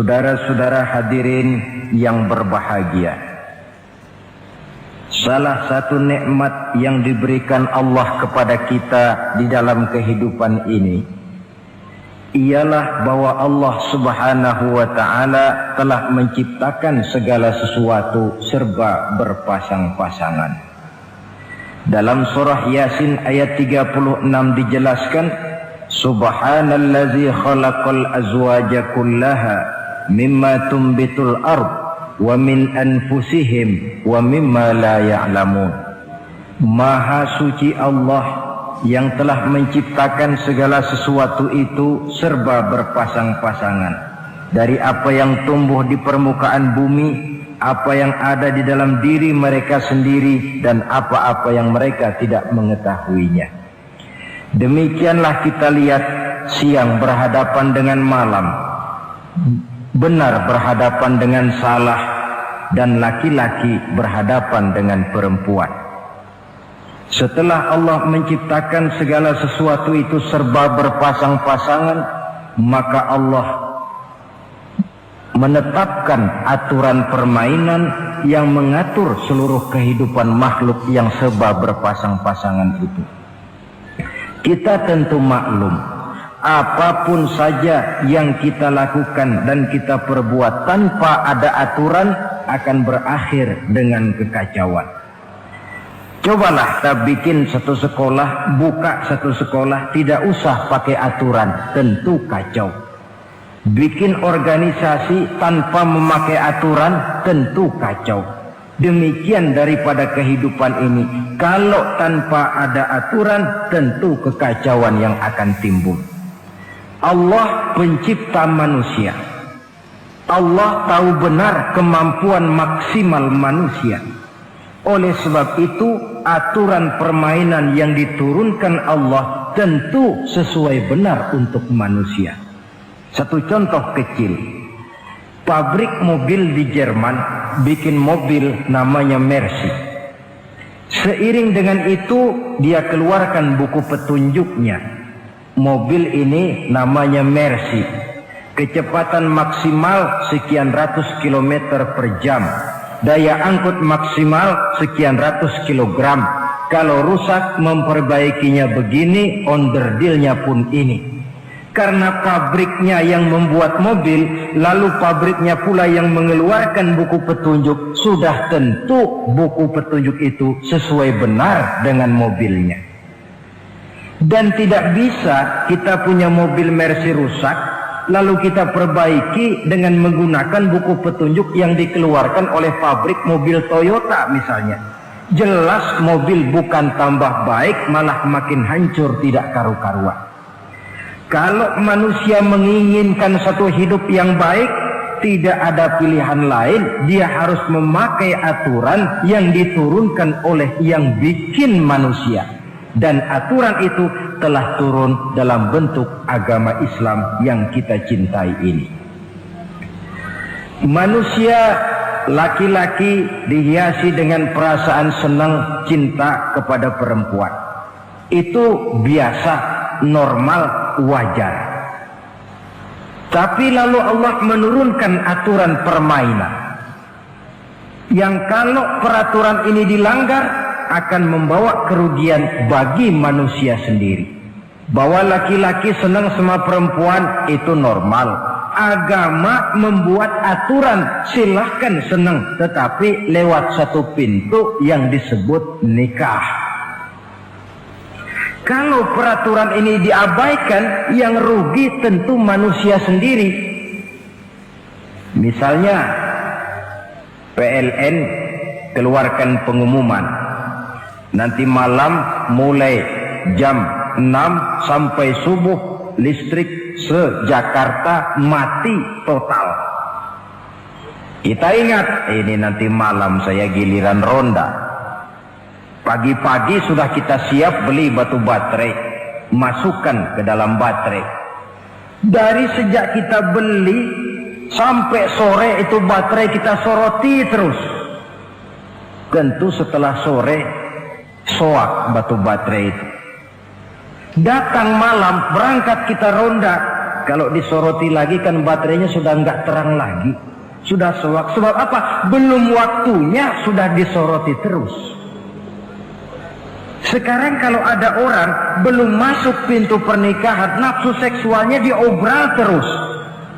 Saudara-saudara hadirin yang berbahagia, salah satu nikmat yang diberikan Allah kepada kita di dalam kehidupan ini ialah bahwa Allah Subhanahu wa ta'ala telah menciptakan segala sesuatu serba berpasang-pasangan. Dalam surah Yasin ayat 36 dijelaskan, Subhanallazi khalaqal azwaja kullaha mimma tumbitul ard wa min anfusihim wa mimma la ya'lamun. Maha suci Allah yang telah menciptakan segala sesuatu itu serba berpasang-pasangan, dari apa yang tumbuh di permukaan bumi, apa yang ada di dalam diri mereka sendiri, dan apa-apa yang mereka tidak mengetahuinya. Demikianlah kita lihat siang berhadapan dengan malam, benar berhadapan dengan salah, dan laki-laki berhadapan dengan perempuan. Setelah Allah menciptakan segala sesuatu itu serba berpasang-pasangan, maka Allah menetapkan aturan permainan yang mengatur seluruh kehidupan makhluk yang serba berpasang-pasangan itu. Kita tentu maklum, apapun saja yang kita lakukan dan kita perbuat tanpa ada aturan akan berakhir dengan kekacauan. Cobalah kita bikin satu sekolah, buka satu sekolah, tidak usah pakai aturan, tentu kacau. Bikin organisasi tanpa memakai aturan, tentu kacau. Demikian daripada kehidupan ini, kalau tanpa ada aturan, tentu kekacauan yang akan timbul. Allah pencipta manusia. Allah tahu benar kemampuan maksimal manusia. Oleh sebab itu, aturan permainan yang diturunkan Allah tentu sesuai benar untuk manusia. Satu contoh kecil, pabrik mobil di Jerman bikin mobil namanya Mercy. Seiring dengan itu dia keluarkan buku petunjuknya. Mobil ini namanya Mercy, kecepatan maksimal sekian ratus kilometer per jam, daya angkut maksimal sekian ratus kilogram. Kalau rusak memperbaikinya begini, onderdilnya pun ini. Karena pabriknya yang membuat mobil, lalu pabriknya pula yang mengeluarkan buku petunjuk, sudah tentu buku petunjuk itu sesuai benar dengan mobilnya. Dan tidak bisa kita punya mobil Mercy rusak, lalu kita perbaiki dengan menggunakan buku petunjuk yang dikeluarkan oleh pabrik mobil Toyota misalnya. Jelas mobil bukan tambah baik, malah makin hancur tidak karu-karuan. Kalau manusia menginginkan satu hidup yang baik, tidak ada pilihan lain, dia harus memakai aturan yang diturunkan oleh yang bikin manusia. Dan aturan itu telah turun dalam bentuk agama Islam yang kita cintai ini. Manusia laki-laki dihiasi dengan perasaan senang cinta kepada perempuan. Itu biasa, normal, wajar. Tapi lalu Allah menurunkan aturan permainan yang kalau peraturan ini dilanggar akan membawa kerugian bagi manusia sendiri. Bahwa laki-laki senang sama perempuan itu normal. Agama membuat aturan silahkan senang, tetapi lewat satu pintu yang disebut nikah. Kalau peraturan ini diabaikan, yang rugi tentu manusia sendiri. Misalnya PLN keluarkan pengumuman, nanti malam mulai jam 6 sampai subuh listrik se-Jakarta mati total. Kita ingat, ini nanti malam saya giliran ronda. Pagi-pagi sudah kita siap beli batu baterai, masukkan ke dalam baterai. Dari sejak kita beli sampai sore itu baterai kita soroti terus. Tentu setelah sore soak batu baterai itu. Datang malam berangkat kita ronda, Kalau disoroti lagi kan baterainya sudah nggak terang lagi. Sudah sewak. Sebab apa? Belum waktunya sudah disoroti terus. Sekarang kalau ada orang belum masuk pintu pernikahan, nafsu seksualnya diobral terus.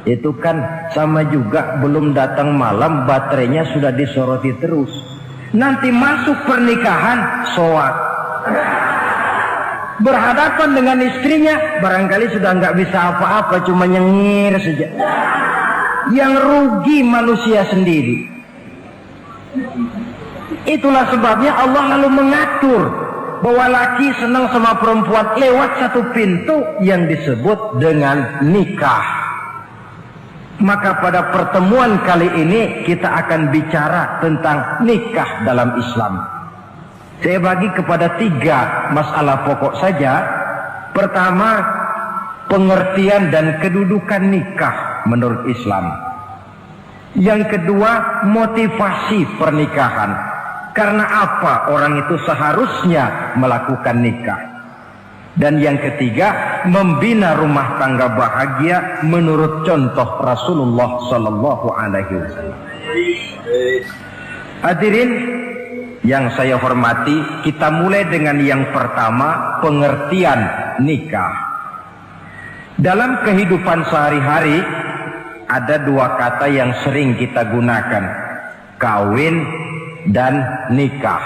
Itu kan sama juga belum datang malam, baterainya sudah disoroti terus. Nanti masuk pernikahan, soak. Berhadapan dengan istrinya, barangkali sudah nggak bisa apa-apa, cuma nyengir saja. Yang rugi manusia sendiri. Itulah sebabnya Allah lalu mengatur bahwa laki senang sama perempuan lewat satu pintu yang disebut dengan nikah. Maka pada pertemuan kali ini kita akan bicara tentang nikah dalam Islam. Saya bagi kepada 3 masalah pokok saja. Pertama, pengertian dan kedudukan nikah menurut Islam. Yang kedua, motivasi pernikahan. Karena apa orang itu seharusnya melakukan nikah. Dan yang ketiga, membina rumah tangga bahagia menurut contoh Rasulullah Sallallahu Alaihi Wasallam. Hadirin yang saya hormati, kita mulai dengan yang pertama, pengertian nikah. Dalam kehidupan sehari-hari ada 2 kata yang sering kita gunakan, kawin dan nikah.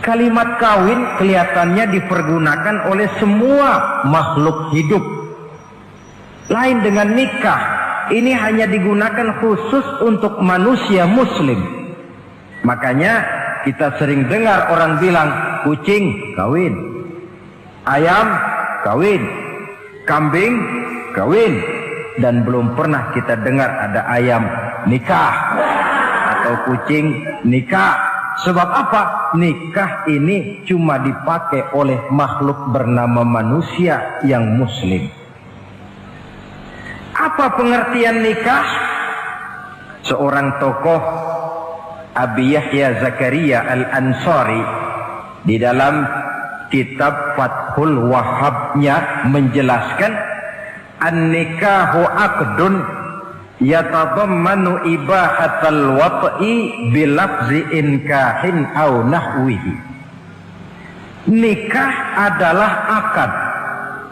Kalimat kawin kelihatannya dipergunakan oleh semua makhluk hidup. Lain dengan nikah, ini hanya digunakan khusus untuk manusia muslim. Makanya kita sering dengar orang bilang, kucing kawin, ayam kawin, kambing kawin. Dan belum pernah kita dengar ada ayam nikah atau kucing nikah. Sebab apa? Nikah ini cuma dipakai oleh makhluk bernama manusia yang muslim. Apa pengertian nikah? Seorang tokoh, Abi Yahya Zakaria Al-Ansari, di dalam kitab Fathul Wahhabnya menjelaskan, an-nikahu aqdun yatadammanu ibahatal wat'i bilafzi inkahin au nahwihi. Nikah adalah akad,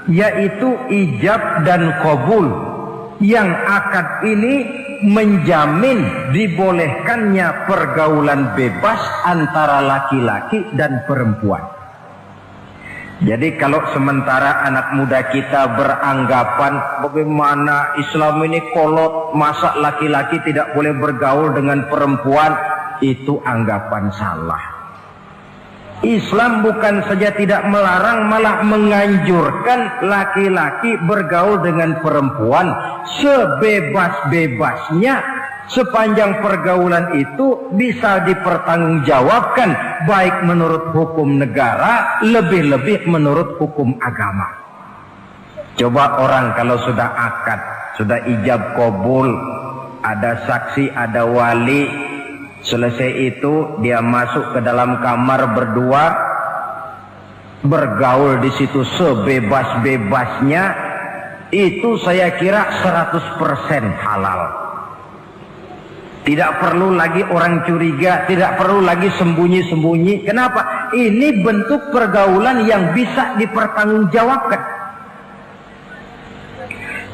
yaitu ijab dan qabul, yang akad ini menjamin dibolehkannya pergaulan bebas antara laki-laki dan perempuan. Jadi kalau sementara anak muda kita beranggapan bagaimana Islam ini kolot, masa laki-laki tidak boleh bergaul dengan perempuan, itu anggapan salah. Islam bukan saja tidak melarang, malah menganjurkan laki-laki bergaul dengan perempuan sebebas-bebasnya, sepanjang pergaulan itu bisa dipertanggungjawabkan, baik menurut hukum negara, lebih-lebih menurut hukum agama. Coba orang kalau sudah akad, sudah ijab qabul, ada saksi, ada wali, selesai itu dia masuk ke dalam kamar berdua, bergaul di situ sebebas-bebasnya, itu saya kira 100% halal. Tidak perlu lagi orang curiga, tidak perlu lagi sembunyi-sembunyi. Kenapa? Ini bentuk pergaulan yang bisa dipertanggungjawabkan.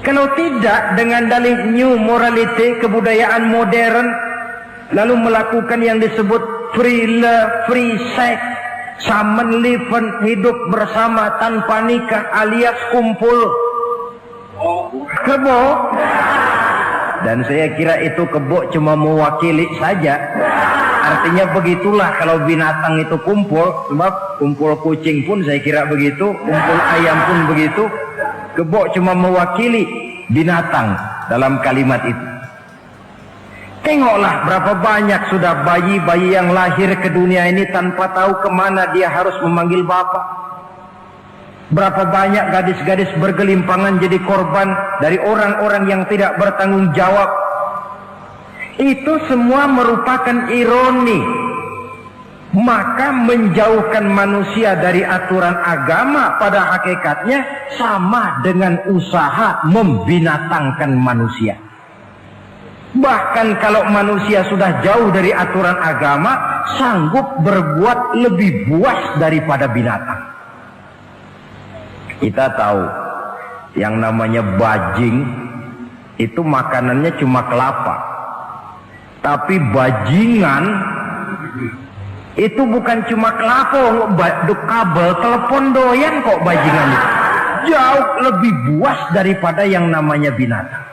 Kalau tidak, dengan dalih new morality, kebudayaan modern, lalu melakukan yang disebut free love, free sex, common living, hidup bersama tanpa nikah alias kumpul kebo. Dan saya kira itu kebo cuma mewakili saja. Artinya begitulah kalau binatang itu kumpul. Sebab kumpul kucing pun saya kira begitu, kumpul ayam pun begitu. Kebo cuma mewakili binatang dalam kalimat itu. Tengoklah berapa banyak sudah bayi-bayi yang lahir ke dunia ini tanpa tahu kemana dia harus memanggil bapak. Berapa banyak gadis-gadis bergelimpangan jadi korban dari orang-orang yang tidak bertanggung jawab. Itu semua merupakan ironi Maka menjauhkan manusia dari aturan agama pada hakikatnya sama dengan usaha membinatangkan manusia. Bahkan kalau manusia sudah jauh dari aturan agama, sanggup berbuat lebih buas daripada binatang. Kita tahu yang namanya bajing itu makanannya cuma kelapa. Tapi bajingan itu bukan cuma kelapa, kabel telepon doyan kok bajingan itu. Jauh lebih buas daripada yang namanya binatang.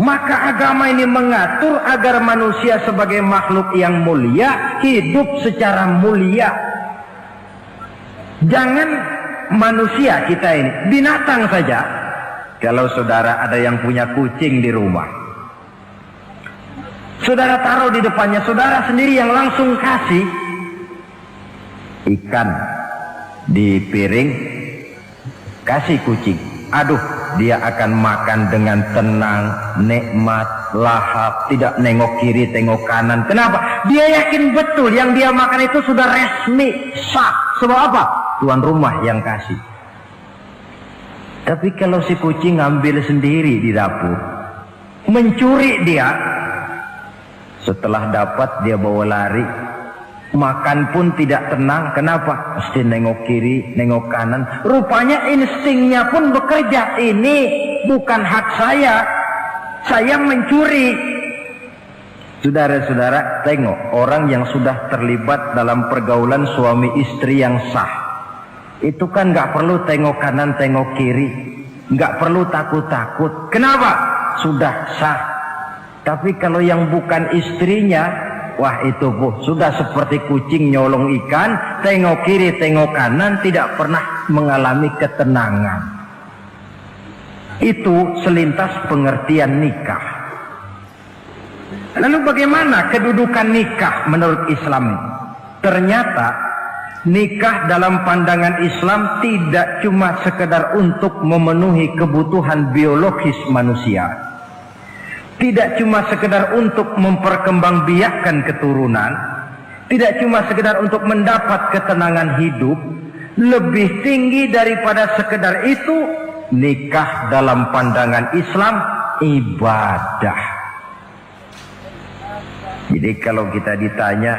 Maka agama ini mengatur agar manusia sebagai makhluk yang mulia hidup secara mulia. Jangan manusia kita ini, binatang saja. Kalau saudara ada yang punya kucing di rumah, saudara taruh di depannya, saudara sendiri yang langsung kasih ikan di piring, kasih kucing. Aduh, dia akan makan dengan tenang, nikmat, lahap, tidak nengok kiri, tengok kanan. Kenapa? Dia yakin betul yang dia makan itu sudah resmi, sah. Sebab apa? Tuan rumah yang kasih. Tapi kalau si kucing ngambil sendiri di dapur, mencuri dia, setelah dapat dia bawa lari, makan pun tidak tenang. Kenapa? Mesti nengok kiri, nengok kanan. Rupanya instingnya pun bekerja. Ini bukan hak saya mencuri. Saudara-saudara, tengok orang yang sudah terlibat dalam pergaulan suami istri yang sah. Itu kan nggak perlu tengok kanan, tengok kiri, nggak perlu takut-takut. Kenapa? Sudah sah. Tapi kalau yang bukan istrinya, wah itu bu, sudah seperti kucing nyolong ikan, tengok kiri, tengok kanan, tidak pernah mengalami ketenangan. Itu selintas pengertian nikah. Lalu bagaimana kedudukan nikah menurut Islam? Ternyata nikah dalam pandangan Islam tidak cuma sekedar untuk memenuhi kebutuhan biologis manusia. Tidak cuma sekedar untuk memperkembangbiakkan keturunan, tidak cuma sekedar untuk mendapat ketenangan hidup. Lebih tinggi daripada sekedar itu, nikah dalam pandangan Islam ibadah. Jadi kalau kita ditanya,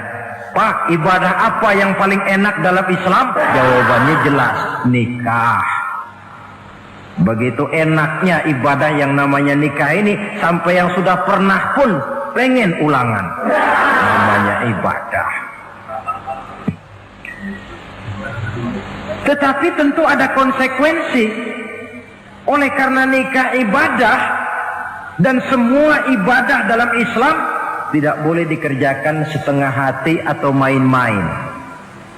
Pak, ibadah apa yang paling enak dalam Islam? Jawabannya jelas, nikah. Begitu enaknya ibadah yang namanya nikah ini, sampai yang sudah pernah pun pengen ulangan. Namanya ibadah. Tetapi tentu ada konsekuensi. Oleh karena nikah ibadah, dan semua ibadah dalam Islam tidak boleh dikerjakan setengah hati atau main-main.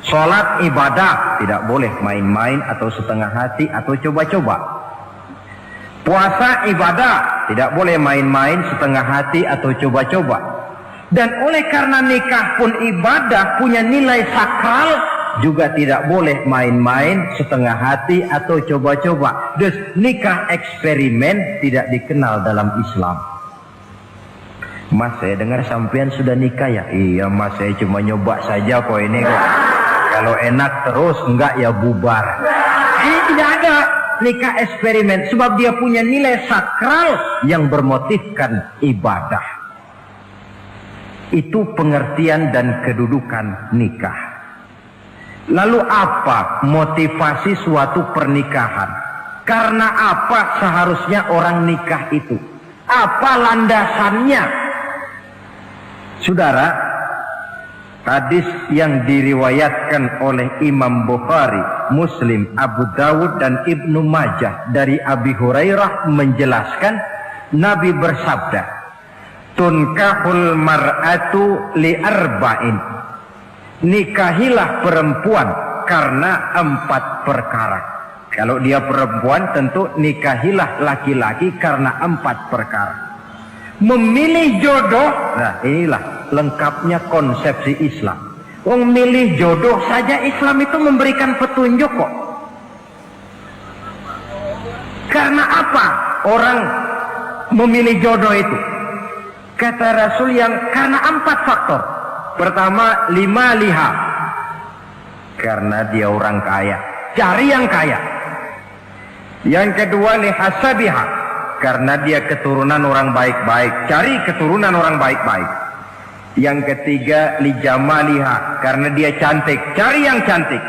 Sholat ibadah, tidak boleh main-main atau setengah hati atau coba-coba. Puasa ibadah, tidak boleh main-main, setengah hati atau coba-coba. Dan oleh karena nikah pun ibadah, punya nilai sakral, juga tidak boleh main-main, setengah hati atau coba-coba. Dus nikah eksperimen tidak dikenal dalam Islam. Mas, saya dengar sampean sudah nikah ya? Iya mas, saya cuma nyoba saja kok ini kok. Kalau enak terus, enggak ya bubar. Ini tidak ada nikah eksperimen, sebab dia punya nilai sakral yang bermotifkan ibadah. Itu pengertian dan kedudukan nikah. Lalu apa motivasi suatu pernikahan? Karena apa seharusnya orang nikah itu? Apa landasannya? Saudara, hadis yang diriwayatkan oleh Imam Bukhari, Muslim, Abu Dawud dan Ibnu Majah dari Abi Hurairah menjelaskan, Nabi bersabda, tunkahul mar'atu li arba'in. Nikahilah perempuan karena 4 perkara. Kalau dia perempuan, tentu nikahilah laki-laki karena 4 perkara. Memilih jodoh, nah inilah lengkapnya konsepsi Islam. Memilih jodoh saja Islam itu memberikan petunjuk kok. Karena apa orang memilih jodoh itu? Kata Rasul yang karena 4 faktor. Pertama, lima liha, karena dia orang kaya, cari yang kaya. Yang kedua, lihasabiha, karena dia keturunan orang baik-baik, cari keturunan orang baik-baik. Yang ketiga, lijamaliha, karena dia cantik, cari yang cantik.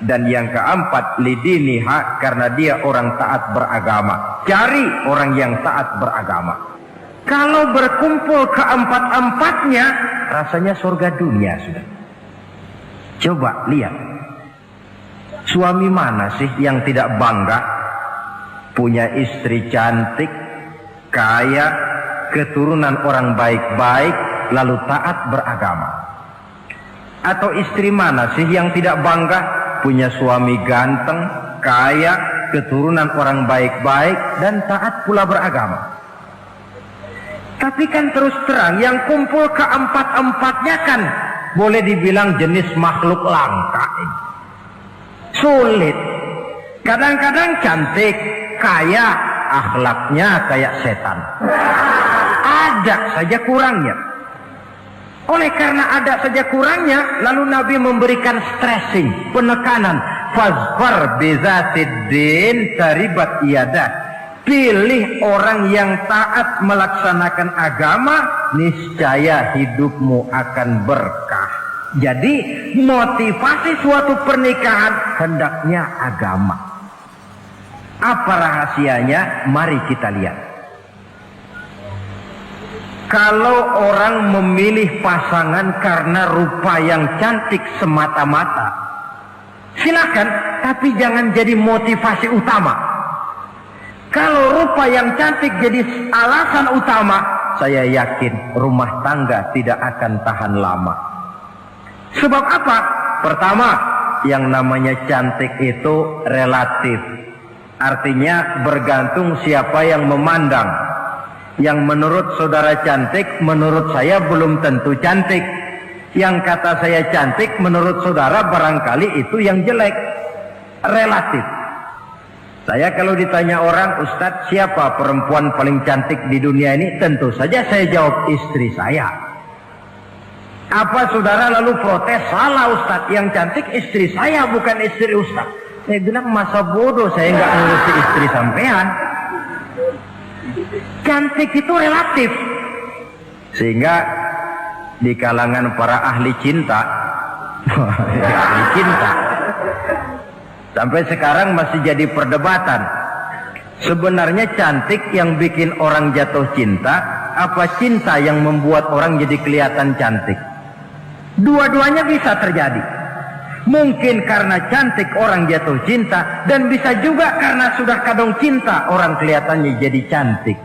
Dan yang keempat, lidiniha, karena dia orang taat beragama, cari orang yang taat beragama. Kalau berkumpul keempat-empatnya, rasanya surga dunia sudah. Coba lihat, suami mana sih yang tidak bangga punya istri cantik, kaya, keturunan orang baik-baik, lalu taat beragama? Atau istri mana sih yang tidak bangga punya suami ganteng, kaya, keturunan orang baik-baik, dan taat pula beragama? Tapi kan terus terang, yang kumpul keempat-empatnya kan boleh dibilang jenis makhluk langka. Sulit. Kadang-kadang cantik, kaya, akhlaknya kayak setan. Ada saja kurangnya. Oleh karena ada saja kurangnya, lalu Nabi memberikan stressing, penekanan. Fazfar bizatiddin taribat iyadah. Pilih orang yang taat melaksanakan agama, niscaya hidupmu akan berkah. Jadi motivasi suatu pernikahan hendaknya agama. Apa rahasianya? Mari kita lihat. Kalau orang memilih pasangan karena rupa yang cantik semata-mata, silakan, tapi jangan jadi motivasi utama. Kalau rupa yang cantik jadi alasan utama, saya yakin rumah tangga tidak akan tahan lama. Sebab apa? Pertama, yang namanya cantik itu relatif. Artinya bergantung siapa yang memandang. Yang menurut saudara cantik, menurut saya belum tentu cantik. Yang kata saya cantik, menurut saudara barangkali itu yang jelek. Relatif. Saya kalau ditanya orang, Ustadz, siapa perempuan paling cantik di dunia ini? Tentu saja saya jawab istri saya. Apa saudara lalu protes? Salah Ustadz, yang cantik istri saya, bukan istri Ustadz. Saya bilang, masa bodoh saya nggak ngurusi istri sampean. Cantik itu relatif. Sehingga di kalangan para ahli cinta, ahli cinta, sampai sekarang masih jadi perdebatan. Sebenarnya cantik yang bikin orang jatuh cinta, apa cinta yang membuat orang jadi kelihatan cantik? Dua-duanya bisa terjadi. Mungkin karena cantik orang jatuh cinta, dan bisa juga karena sudah kadung cinta orang kelihatannya jadi cantik.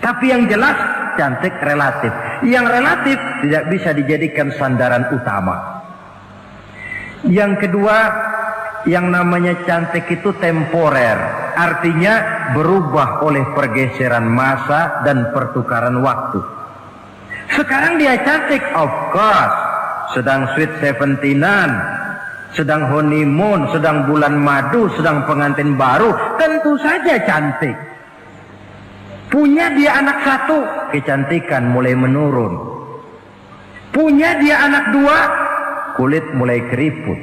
Tapi yang jelas cantik relatif. Yang relatif tidak bisa dijadikan sandaran utama. Yang kedua, yang namanya cantik itu temporer, artinya berubah oleh pergeseran masa dan pertukaran waktu. Sekarang dia cantik, of course, sedang sweet 17-an, sedang honeymoon, sedang bulan madu, sedang pengantin baru, tentu saja cantik. Punya dia anak satu, kecantikan mulai menurun. Punya dia anak dua, kulit mulai keriput.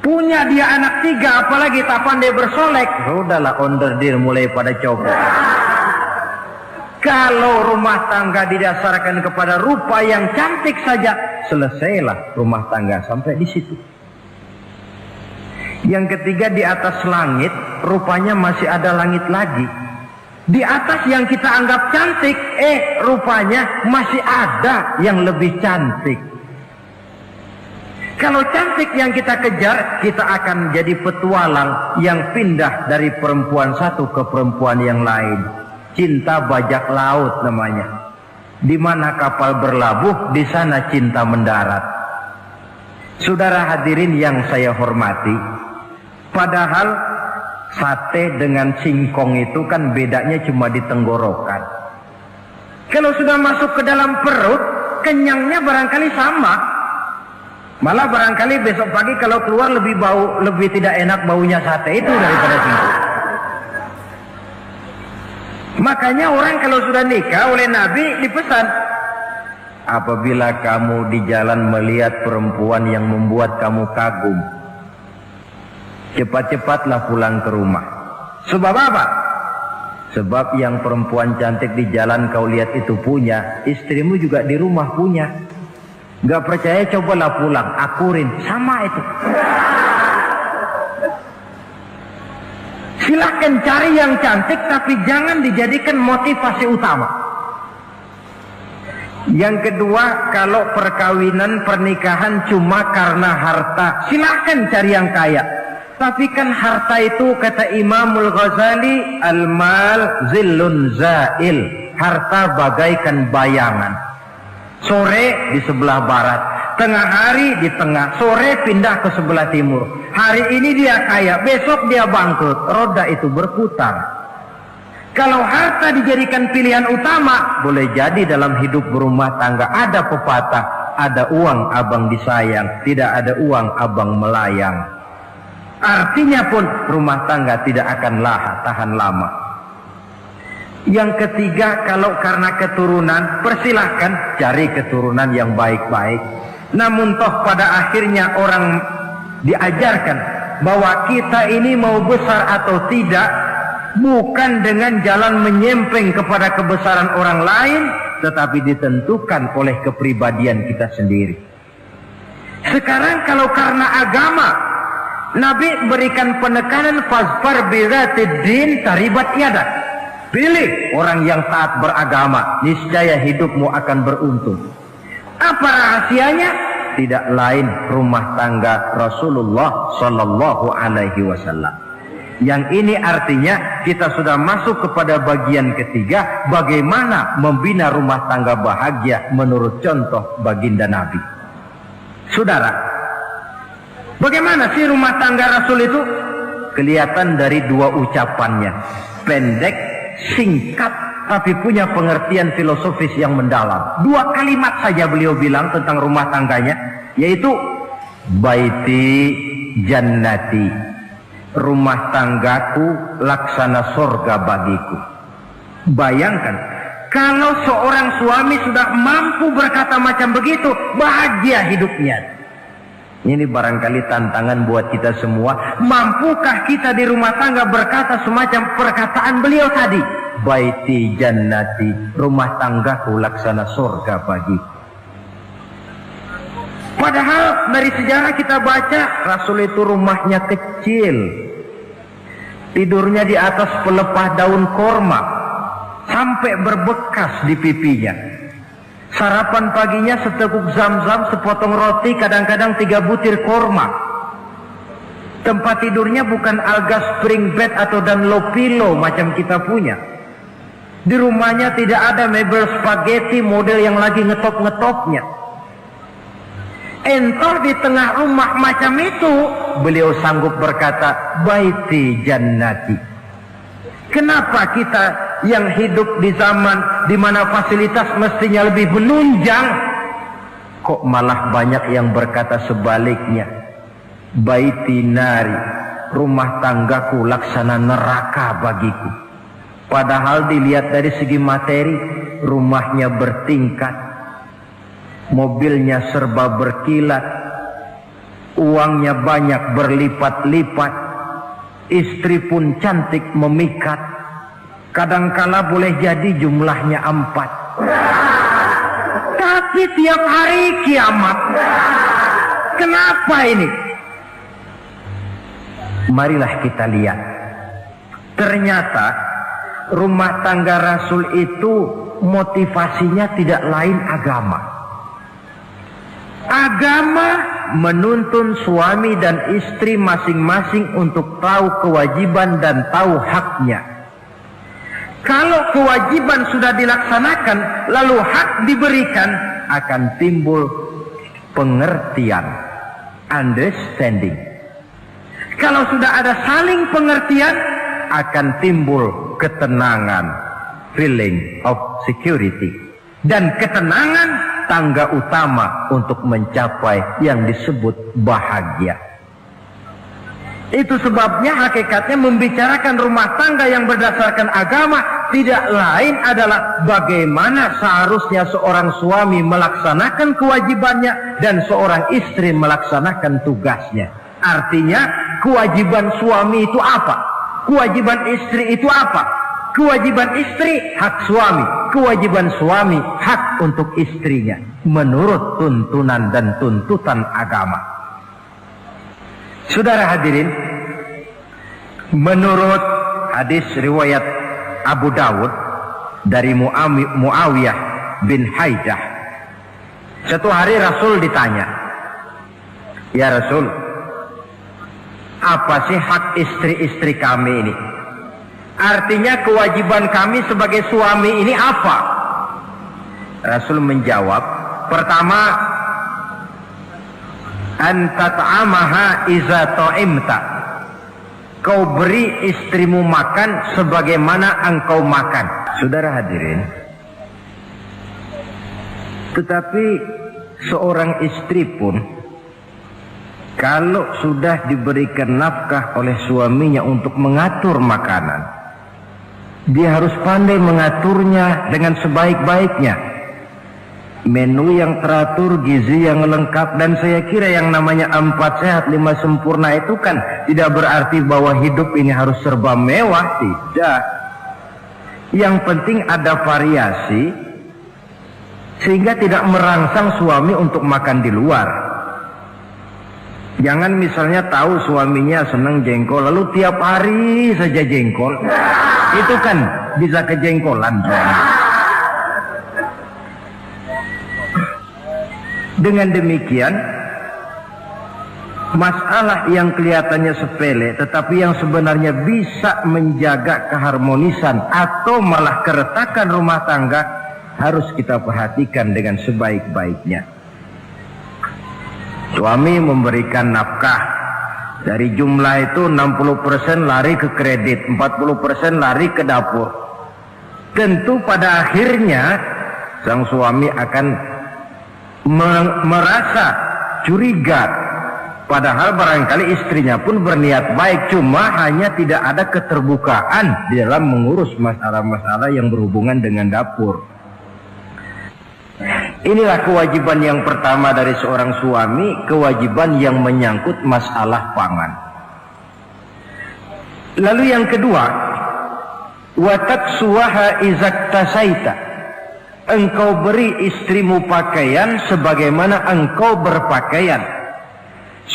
Punya dia anak tiga, apalagi tak pandai bersolek, sudahlah onderdir mulai pada copot. Kalau rumah tangga didasarkan kepada rupa yang cantik saja, selesailah rumah tangga sampai di situ. Yang ketiga, di atas langit, rupanya masih ada langit lagi. Di atas yang kita anggap cantik, rupanya masih ada yang lebih cantik. Kalau cantik yang kita kejar, kita akan jadi petualang yang pindah dari perempuan satu ke perempuan yang lain. Cinta bajak laut namanya. Di mana kapal berlabuh, di sana cinta mendarat. Saudara hadirin yang saya hormati, padahal sate dengan singkong itu kan bedanya cuma di tenggorokan. Kalau sudah masuk ke dalam perut, kenyangnya barangkali sama. Malah barangkali besok pagi kalau keluar lebih tidak enak baunya sate itu daripada singkong. Makanya orang kalau sudah nikah oleh Nabi dipesan, Apabila kamu di jalan melihat perempuan yang membuat kamu kagum, cepat-cepatlah pulang ke rumah. Sebab apa? Sebab yang perempuan cantik di jalan kau lihat itu punya, istrimu juga di rumah punya. Gak percaya cobalah pulang, akurin, sama itu. Silakan cari yang cantik, tapi jangan dijadikan motivasi utama. Yang kedua, kalau perkawinan pernikahan cuma karena harta, silakan cari yang kaya. Tapi kan harta itu kata Imamul Ghazali, al-mal zillun zail. Harta bagaikan bayangan. Sore di sebelah barat, tengah hari di tengah, sore pindah ke sebelah timur. Hari ini dia kaya, besok dia bangkrut. Roda itu berputar. Kalau harta dijadikan pilihan utama, boleh jadi dalam hidup berumah tangga ada pepatah, ada uang abang disayang, tidak ada uang abang melayang. Artinya pun rumah tangga tidak akan tahan lama. Yang ketiga, kalau karena keturunan, persilahkan cari keturunan yang baik-baik. Namun toh pada akhirnya orang diajarkan bahwa kita ini mau besar atau tidak, bukan dengan jalan menyempeng kepada kebesaran orang lain, tetapi ditentukan oleh kepribadian kita sendiri. Sekarang kalau karena agama, Nabi berikan penekanan fazfar bizatid din taribat yadak. Pilih orang yang taat beragama, niscaya hidupmu akan beruntung. Apa rahasianya? Tidak lain rumah tangga Rasulullah Sallallahu Alaihi Wasallam. Yang ini artinya kita sudah masuk kepada bagian ketiga, bagaimana membina rumah tangga bahagia menurut contoh baginda Nabi. Saudara, bagaimana sih rumah tangga Rasul itu? Kelihatan dari dua ucapannya, pendek, singkat, tapi punya pengertian filosofis yang mendalam. Dua kalimat saja beliau bilang tentang rumah tangganya, yaitu baiti jannati, rumah tanggaku laksana surga bagiku. Bayangkan, kalau seorang suami sudah mampu berkata macam begitu, bahagia hidupnya. Ini barangkali tantangan buat kita semua. Mampukah kita di rumah tangga berkata semacam perkataan beliau tadi? Baiti jannati, rumah tanggaku laksana surga bagiku. Padahal dari sejarah kita baca, Rasul itu rumahnya kecil. Tidurnya di atas pelepah daun korma, sampai berbekas di pipinya. Sarapan paginya seteguk zam-zam, sepotong roti, kadang-kadang 3 butir korma. Tempat tidurnya bukan alga spring bed atau Dunlopillow macam kita punya. Di rumahnya tidak ada mebel spaghetti model yang lagi ngetop-ngetopnya. Entar di tengah rumah macam itu, beliau sanggup berkata, baiti jannati. Kenapa kita yang hidup di zaman di mana fasilitas mestinya lebih menunjang, kok malah banyak yang berkata sebaliknya? Baiti nari, rumah tanggaku laksana neraka bagiku. Padahal dilihat dari segi materi, rumahnya bertingkat, mobilnya serba berkilat, uangnya banyak berlipat-lipat, istri pun cantik memikat. Kadangkala boleh jadi jumlahnya 4. Tapi tiap hari kiamat. Kenapa ini? Marilah kita lihat. Ternyata rumah tangga Rasul itu motivasinya tidak lain agama. Agama menuntun suami dan istri masing-masing untuk tahu kewajiban dan tahu haknya. Kalau kewajiban sudah dilaksanakan, lalu hak diberikan, akan timbul pengertian, understanding. Kalau sudah ada saling pengertian, akan timbul ketenangan, feeling of security. Dan ketenangan tangga utama untuk mencapai yang disebut bahagia. Itu sebabnya hakikatnya membicarakan rumah tangga yang berdasarkan agama tidak lain adalah bagaimana seharusnya seorang suami melaksanakan kewajibannya dan seorang istri melaksanakan tugasnya. Artinya kewajiban suami itu apa? Kewajiban istri itu apa? Kewajiban istri hak suami, kewajiban suami hak untuk istrinya menurut tuntunan dan tuntutan agama. Saudara hadirin, menurut hadis riwayat Abu Dawud dari Muawiyah bin Haidah, satu hari Rasul ditanya, "Ya Rasul, apa sih hak istri-istri kami ini? Artinya kewajiban kami sebagai suami ini apa?" Rasul menjawab, pertama, "An tat'amaha iza ta'imta." Kau beri istrimu makan sebagaimana engkau makan. Saudara hadirin, tetapi seorang istri pun kalau sudah diberikan nafkah oleh suaminya untuk mengatur makanan, dia harus pandai mengaturnya dengan sebaik-baiknya. Menu yang teratur, gizi yang lengkap, dan saya kira yang namanya 4 sehat 5 sempurna itu kan tidak berarti bahwa hidup ini harus serba mewah, tidak. Yang penting ada variasi sehingga tidak merangsang suami untuk makan di luar. Jangan misalnya tahu suaminya senang jengkol lalu tiap hari saja jengkol, itu kan bisa kejengkolan suami. Dengan demikian, masalah yang kelihatannya sepele tetapi yang sebenarnya bisa menjaga keharmonisan atau malah keretakan rumah tangga harus kita perhatikan dengan sebaik-baiknya. Suami memberikan nafkah, dari jumlah itu 60% lari ke kredit, 40% lari ke dapur. Tentu pada akhirnya sang suami akan merasa curiga, padahal barangkali istrinya pun berniat baik, cuma hanya tidak ada keterbukaan di dalam mengurus masalah-masalah yang berhubungan dengan dapur. Inilah kewajiban yang pertama dari seorang suami, kewajiban yang menyangkut masalah pangan. Lalu yang kedua, wa taksuwaha izaktasaita. Engkau beri istrimu pakaian sebagaimana engkau berpakaian.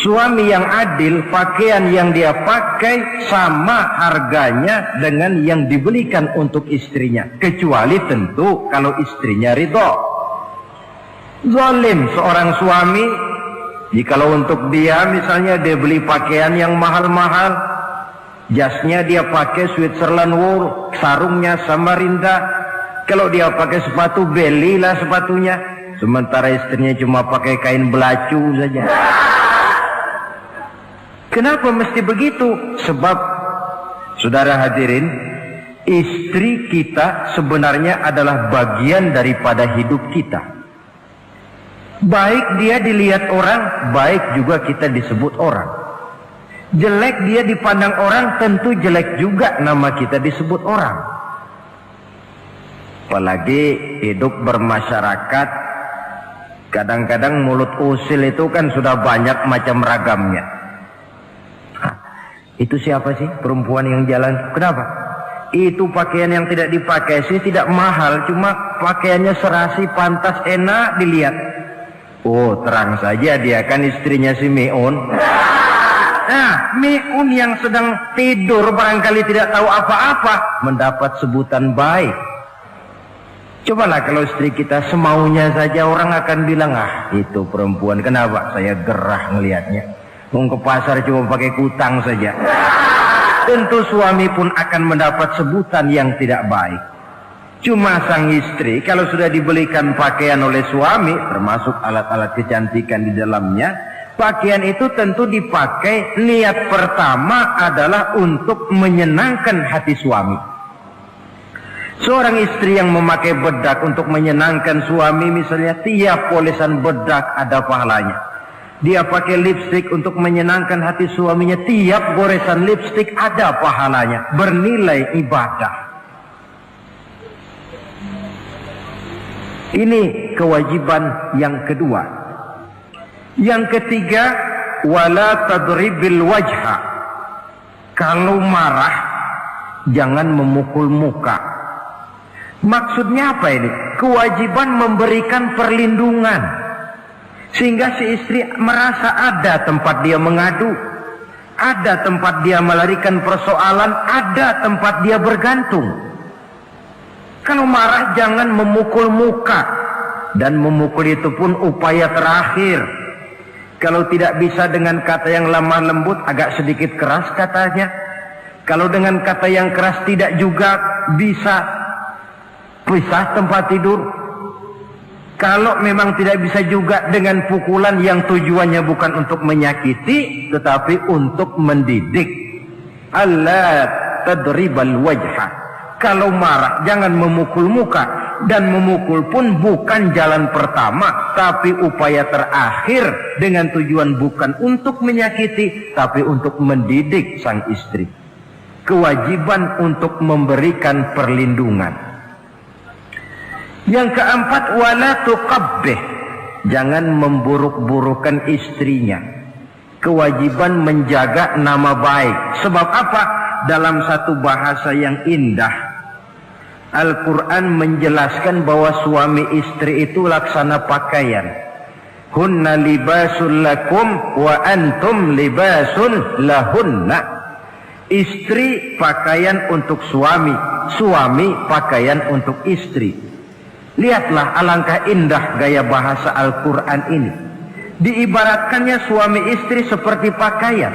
Suami yang adil, pakaian yang dia pakai sama harganya dengan yang dibelikan untuk istrinya, kecuali tentu kalau istrinya ridho. Zalim seorang suami jikalau untuk dia misalnya dia beli pakaian yang mahal-mahal, jasnya dia pakai Switzerland wool, sarungnya Samarinda. Kalau dia pakai sepatu, belilah sepatunya. Sementara istrinya cuma pakai kain belacu saja. Kenapa mesti begitu? Sebab, saudara hadirin, istri kita sebenarnya adalah bagian daripada hidup kita. Baik dia dilihat orang, baik juga kita disebut orang. Jelek dia dipandang orang, tentu jelek juga nama kita disebut orang. Apalagi hidup bermasyarakat, kadang-kadang mulut usil itu kan sudah banyak macam ragamnya. Itu siapa sih perempuan yang jalan? Kenapa? Itu pakaian yang tidak dipakai sih tidak mahal, cuma pakaiannya serasi, pantas, enak dilihat. Oh, terang saja dia kan istrinya si Miun. Nah, Miun yang sedang tidur barangkali tidak tahu apa-apa mendapat sebutan baik. Cobalah kalau istri kita semaunya saja, orang akan bilang, ah itu perempuan, kenapa? Saya gerah ngelihatnya. Mau ke pasar cuma pakai kutang saja. Tentu suami pun akan mendapat sebutan yang tidak baik. Cuma sang istri kalau sudah dibelikan pakaian oleh suami, termasuk alat-alat kecantikan di dalamnya, pakaian itu tentu dipakai, niat pertama adalah untuk menyenangkan hati suami. Seorang istri yang memakai bedak untuk menyenangkan suami, misalnya tiap polesan bedak ada pahalanya. Dia pakai lipstik untuk menyenangkan hati suaminya, tiap goresan lipstik ada pahalanya, bernilai ibadah. Ini kewajiban yang kedua. Yang ketiga, wala tadribil wajha. Kalau marah jangan memukul muka. Maksudnya apa ini? Kewajiban memberikan perlindungan, sehingga si istri merasa ada tempat dia mengadu, ada tempat dia melarikan persoalan, ada tempat dia bergantung. Kalau marah jangan memukul muka, dan memukul itu pun upaya terakhir. Kalau tidak bisa dengan kata yang lemah lembut, agak sedikit keras katanya. Kalau dengan kata yang keras tidak juga bisa pisah tempat tidur. Kalau memang tidak bisa juga dengan pukulan yang tujuannya bukan untuk menyakiti, tetapi untuk mendidik. Allah tadribal wajha. Kalau marah jangan memukul muka, dan memukul pun bukan jalan pertama, tapi upaya terakhir dengan tujuan bukan untuk menyakiti, tapi untuk mendidik sang istri. Kewajiban untuk memberikan perlindungan. Yang keempat, wala tuqabbih. Jangan memburuk-burukan istrinya. Kewajiban menjaga nama baik. Sebab apa? Dalam satu bahasa yang indah, Al-Quran menjelaskan bahwa suami istri itu laksana pakaian. Hunna libasul lakum wa antum libasun lahunna. Istri pakaian untuk suami, suami pakaian untuk istri. Lihatlah alangkah indah gaya bahasa Al-Quran ini. Diibaratkannya suami istri seperti pakaian.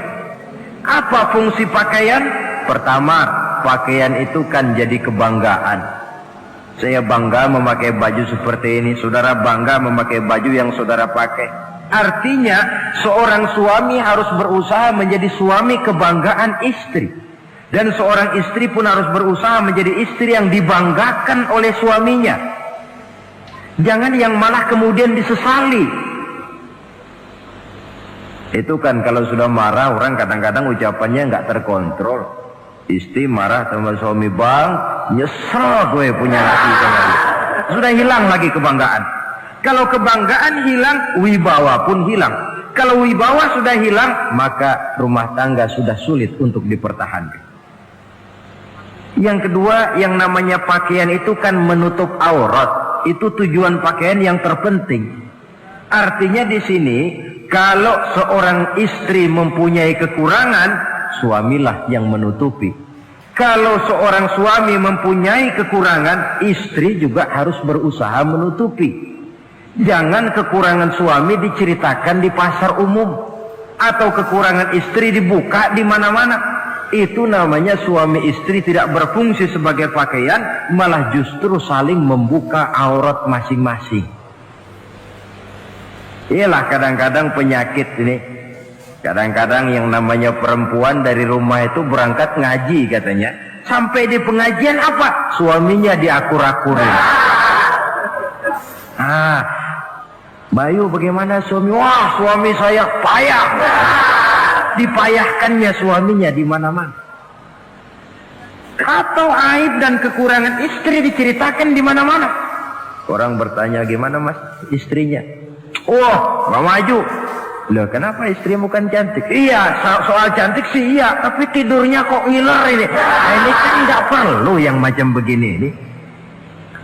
Apa fungsi pakaian? Pertama, pakaian itu kan jadi kebanggaan. Saya bangga memakai baju seperti ini, saudara bangga memakai baju yang saudara pakai. Artinya seorang suami harus berusaha menjadi suami kebanggaan istri, dan seorang istri pun harus berusaha menjadi istri yang dibanggakan oleh suaminya. Jangan yang malah kemudian disesali. Itu kan kalau sudah marah orang kadang-kadang ucapannya nggak terkontrol. Istri marah sama suami, bang, nyesel gue punya laki sama dia. Sudah hilang lagi kebanggaan. Kalau kebanggaan hilang, wibawa pun hilang. Kalau wibawa sudah hilang, maka rumah tangga sudah sulit untuk dipertahankan. Yang kedua, yang namanya pakaian itu kan menutup aurat. Itu tujuan pakaian yang terpenting. Artinya di sini, kalau seorang istri mempunyai kekurangan, suamilah yang menutupi. Kalau seorang suami mempunyai kekurangan, istri juga harus berusaha menutupi. Jangan kekurangan suami diceritakan di pasar umum, atau kekurangan istri dibuka di mana-mana. Itu namanya suami istri tidak berfungsi sebagai pakaian, malah justru saling membuka aurat masing-masing. Iyalah kadang-kadang penyakit ini. Kadang-kadang yang namanya perempuan dari rumah itu berangkat ngaji katanya. Sampai di pengajian apa? Suaminya diakur-akurin. Bayu bagaimana suami? Wah, suami saya payah. Dipayahkannya suaminya di mana-mana. Atau aib dan kekurangan istri diceritakan di mana-mana. Orang bertanya, gimana mas istrinya? Oh, nggak maju. Loh, kenapa istrimu kan cantik? Iya, soal cantik sih iya, tapi tidurnya kok ngiler ini. Nah, ini kan nggak perlu yang macam begini ini.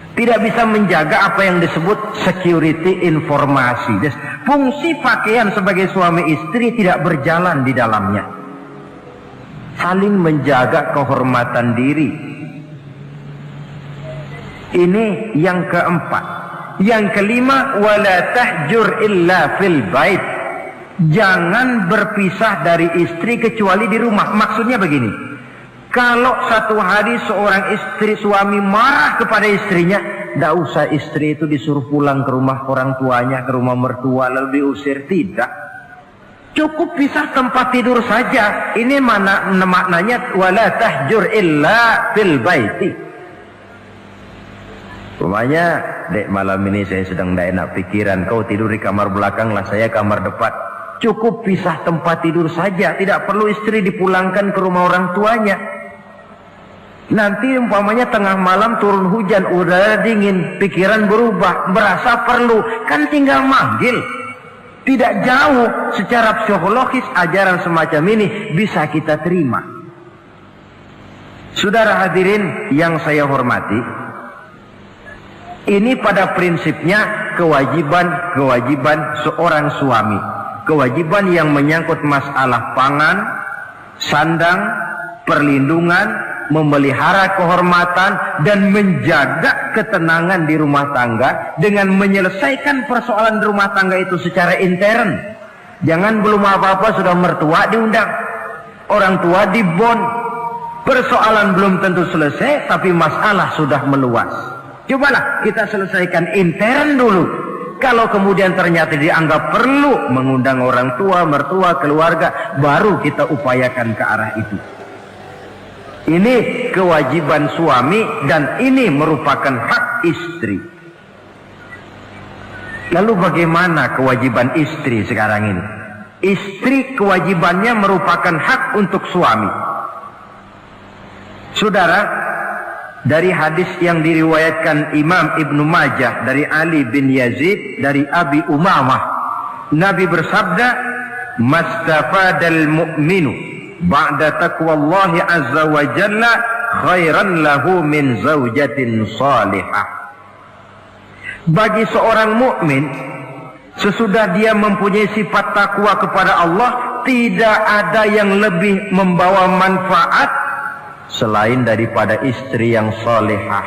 Tidak bisa menjaga apa yang disebut security informasi. Fungsi pakaian sebagai suami istri tidak berjalan di dalamnya. Saling menjaga kehormatan diri. Ini yang keempat. Yang kelima, wala tahjur illa fil bait. Jangan berpisah dari istri kecuali di rumah. Maksudnya begini. Kalau satu hari seorang istri suami marah kepada istrinya, tidak usah istri itu disuruh pulang ke rumah orang tuanya, ke rumah mertua lalu diusir, tidak. Cukup pisah tempat tidur saja. Ini maknanya wala tahjur illa fil baiti. Umpamanya, dek malam ini saya sedang tidak enak pikiran, kau tidur di kamar belakang lah, saya kamar depan. Cukup pisah tempat tidur saja, tidak perlu istri dipulangkan ke rumah orang tuanya. Nanti umpamanya tengah malam turun hujan, udara dingin, pikiran berubah, merasa perlu, kan tinggal manggil. Tidak jauh secara psikologis ajaran semacam ini bisa kita terima. Saudara hadirin yang saya hormati, ini pada prinsipnya kewajiban seorang suami. Kewajiban yang menyangkut masalah pangan, sandang, perlindungan, memelihara kehormatan dan menjaga ketenangan di rumah tangga dengan menyelesaikan persoalan di rumah tangga itu secara intern. Jangan belum apa-apa sudah mertua diundang, orang tua dibon. Persoalan belum tentu selesai tapi masalah sudah meluas. Cobalah kita selesaikan intern dulu. Kalau kemudian ternyata dianggap perlu mengundang orang tua, mertua, keluarga, baru kita upayakan ke arah itu. Ini kewajiban suami dan ini merupakan hak istri. Lalu bagaimana kewajiban istri sekarang ini? Istri kewajibannya merupakan hak untuk suami. Saudara, dari hadis yang diriwayatkan Imam Ibnu Majah dari Ali bin Yazid dari Abi Umamah, Nabi bersabda, "Mastafadal mu'minu ba'da taqwallahi azza wa jalla khairan lahu min zaujatin salihah." Bagi seorang mukmin, sesudah dia mempunyai sifat takwa kepada Allah, tidak ada yang lebih membawa manfaat selain daripada istri yang salihah.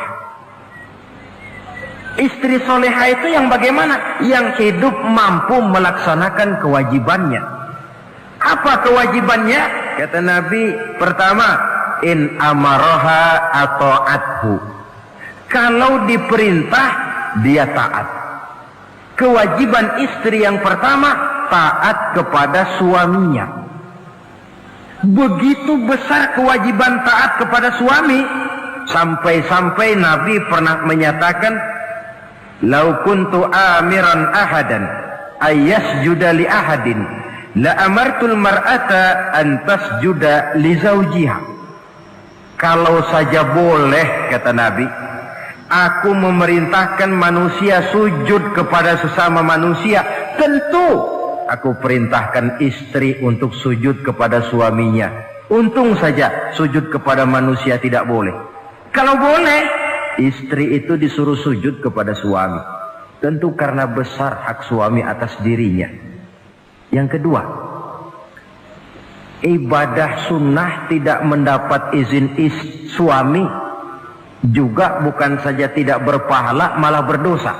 Istri salihah itu yang bagaimana? Yang hidup mampu melaksanakan kewajibannya. Apa kewajibannya? Kata Nabi, pertama, in amaraha ata'athu. Kalau diperintah, dia taat. Kewajiban istri yang pertama, taat kepada suaminya. Begitu besar kewajiban taat kepada suami, sampai-sampai Nabi pernah menyatakan, "Lau kuntu amiran ahadan ayyasjuda li ahadin la amartul mar'ata an tasjuda li zawjiha." Kalau saja boleh, kata Nabi, aku memerintahkan manusia sujud kepada sesama manusia, tentu aku perintahkan istri untuk sujud kepada suaminya. Untung saja sujud kepada manusia tidak boleh. Kalau boleh, istri itu disuruh sujud kepada suami. Tentu karena besar hak suami atas dirinya. Yang kedua, ibadah sunnah tidak mendapat izin suami juga bukan saja tidak berpahala, malah berdosa.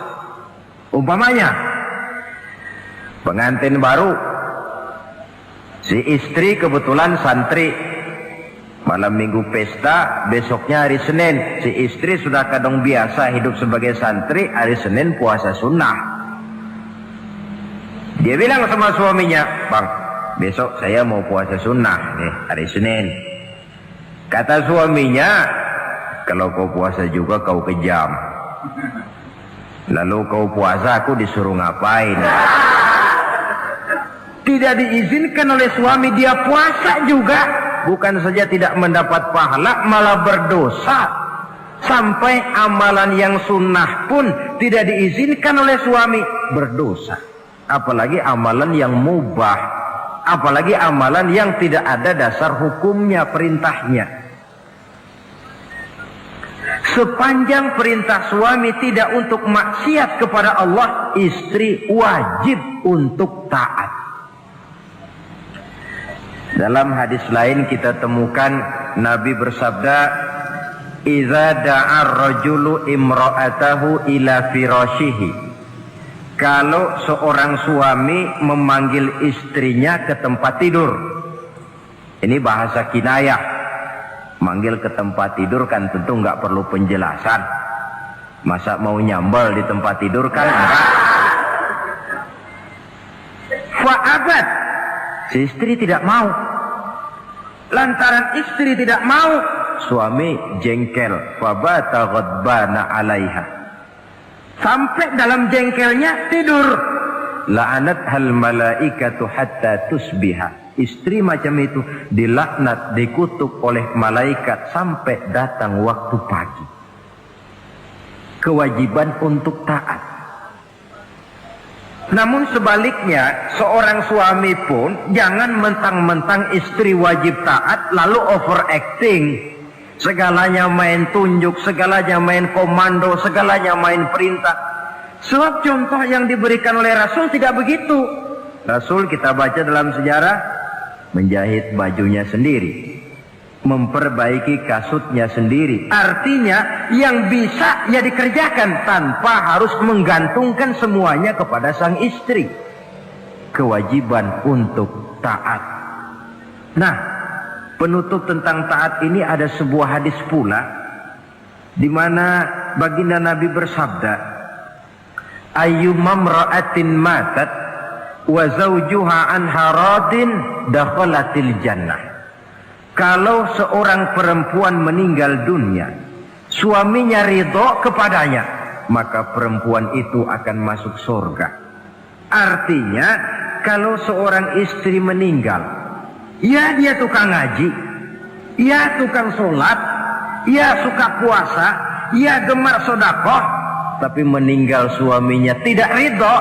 Umpamanya, pengantin baru, si istri kebetulan santri, malam minggu pesta, besoknya hari Senin, si istri sudah kadang biasa hidup sebagai santri, hari Senin puasa sunnah. Dia bilang sama suaminya, "Bang, besok saya mau puasa sunnah nih, hari Senin." Kata suaminya, "Kalau kau puasa juga kau kejam. Lalu kau puasa, aku disuruh ngapain?" Tidak diizinkan oleh suami, dia puasa juga. Bukan saja tidak mendapat pahala, malah berdosa. Sampai amalan yang sunnah pun tidak diizinkan oleh suami, berdosa. Apalagi amalan yang mubah, apalagi amalan yang tidak ada dasar hukumnya, perintahnya. Sepanjang perintah suami tidak untuk maksiat kepada Allah, istri wajib untuk taat. Dalam hadis lain kita temukan Nabi bersabda, "Idza da'a ar-rajulu imra'atahu ila firashihi." Kalau seorang suami memanggil istrinya ke tempat tidur. Ini bahasa kinayah. Manggil ke tempat tidur kan tentu nggak perlu penjelasan. Masa mau nyambal di tempat tidur kan enggak. Fa'abat, si istri tidak mau. Lantaran istri tidak mau, suami jengkel. Fabata ghadbana 'alaiha. Sampai dalam jengkelnya tidur. La'anat hal malaikatu hatta tusbiha. Istri macam itu dilaknat, dikutuk oleh malaikat sampai datang waktu pagi. Kewajiban untuk taat. Namun sebaliknya, seorang suami pun jangan mentang-mentang istri wajib taat lalu overacting. Segalanya main tunjuk, segalanya main komando, segalanya main perintah. Sebab contoh yang diberikan oleh Rasul tidak begitu. Rasul kita baca dalam sejarah menjahit bajunya sendiri, memperbaiki kasutnya sendiri. Artinya yang bisa ya dikerjakan tanpa harus menggantungkan semuanya kepada sang istri. Kewajiban untuk taat. Nah, penutup tentang taat ini ada sebuah hadis pula di mana baginda Nabi bersabda, ayyumam ra'atin matat wa zawjuha anha radin dakhalatil jannah. Kalau seorang perempuan meninggal dunia, suaminya ridho kepadanya, maka perempuan itu akan masuk surga. Artinya, kalau seorang istri meninggal, ya dia tukang ngaji, ya tukang sholat, ya suka puasa, ya gemar sedekah, tapi meninggal suaminya tidak ridho,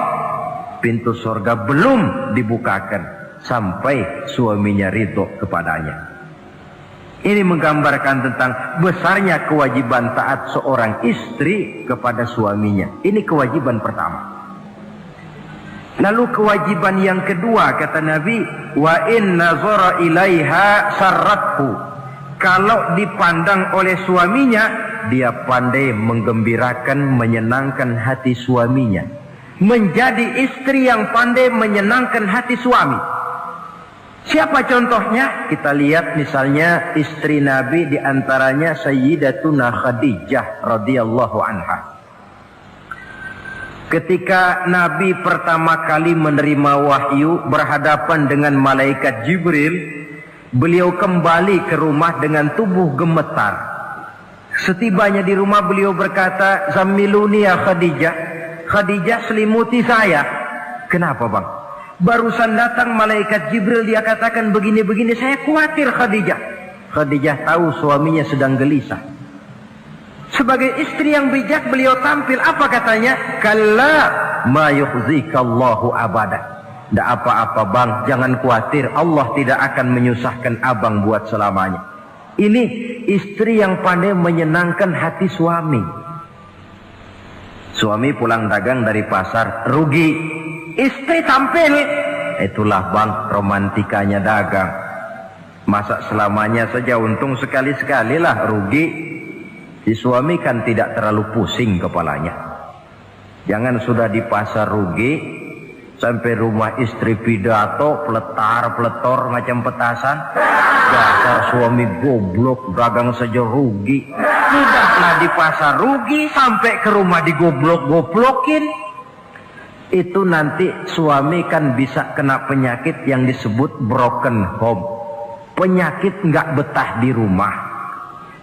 pintu surga belum dibukakan sampai suaminya ridho kepadanya. Ini menggambarkan tentang besarnya kewajiban taat seorang istri kepada suaminya. Ini kewajiban pertama. Lalu kewajiban yang kedua kata Nabi, wa in nazara ilaiha sarrathu. Kalau dipandang oleh suaminya, dia pandai menggembirakan, menyenangkan hati suaminya. Menjadi istri yang pandai menyenangkan hati suami. Siapa contohnya? Kita lihat misalnya istri Nabi, diantaranya Sayyidatuna Khadijah radhiyallahu anha. Ketika Nabi pertama kali menerima wahyu berhadapan dengan malaikat Jibril, beliau kembali ke rumah dengan tubuh gemetar. Setibanya di rumah beliau berkata, "Zammiluni ya Khadijah." Khadijah, selimuti saya. Kenapa bang? Barusan datang malaikat Jibril, dia katakan begini-begini, saya khawatir Khadijah. Khadijah tahu suaminya sedang gelisah. Sebagai istri yang bijak beliau tampil, apa katanya? Kalla ma yukhzikallahu abada. Tidak apa-apa bang, jangan khawatir, Allah tidak akan menyusahkan abang buat selamanya. Ini istri yang pandai menyenangkan hati suami. Suami pulang dagang dari pasar, rugi. Istri tampil. Itulah bang, romantikanya dagang. Masa selamanya saja, untung sekali-sekali lah rugi. Si suami kan tidak terlalu pusing kepalanya. Jangan sudah di pasar rugi, sampai rumah istri pidato, peletar-peletor macam petasan. Dasar suami goblok, dagang saja rugi. Sudahlah di pasar rugi, sampai ke rumah digoblok-goblokin. Itu nanti suami kan bisa kena penyakit yang disebut broken home. Penyakit nggak betah di rumah.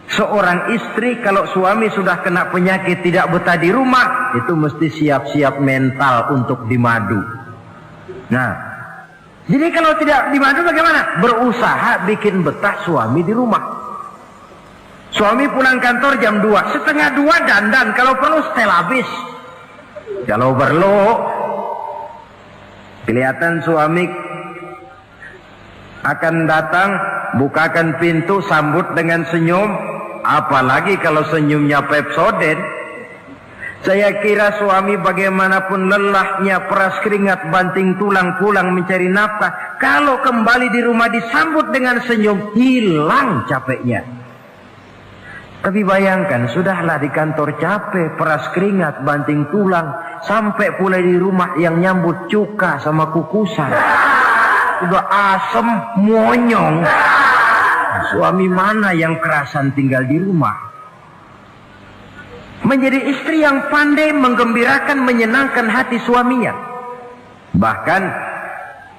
Seorang istri kalau suami sudah kena penyakit tidak betah di rumah, itu mesti siap-siap mental untuk dimadu. Nah, jadi kalau tidak dimadu bagaimana? Berusaha bikin betah suami di rumah. Suami pulang kantor jam 2, setengah 2 dandan, kalau perlu setel habis. Kalau perlu, kelihatan suami akan datang, bukakan pintu, sambut dengan senyum. Apalagi kalau senyumnya Pepsodent. Saya kira suami bagaimanapun lelahnya, peras keringat, banting tulang, pulang mencari nafkah, kalau kembali di rumah disambut dengan senyum, hilang capeknya. Tapi bayangkan, sudahlah di kantor capek, peras keringat, banting tulang, sampai pula di rumah yang nyambut cuka sama kukusan. Udah asem, monyong. Suami mana yang kerasan tinggal di rumah? Menjadi istri yang pandai menggembirakan, menyenangkan hati suaminya. Bahkan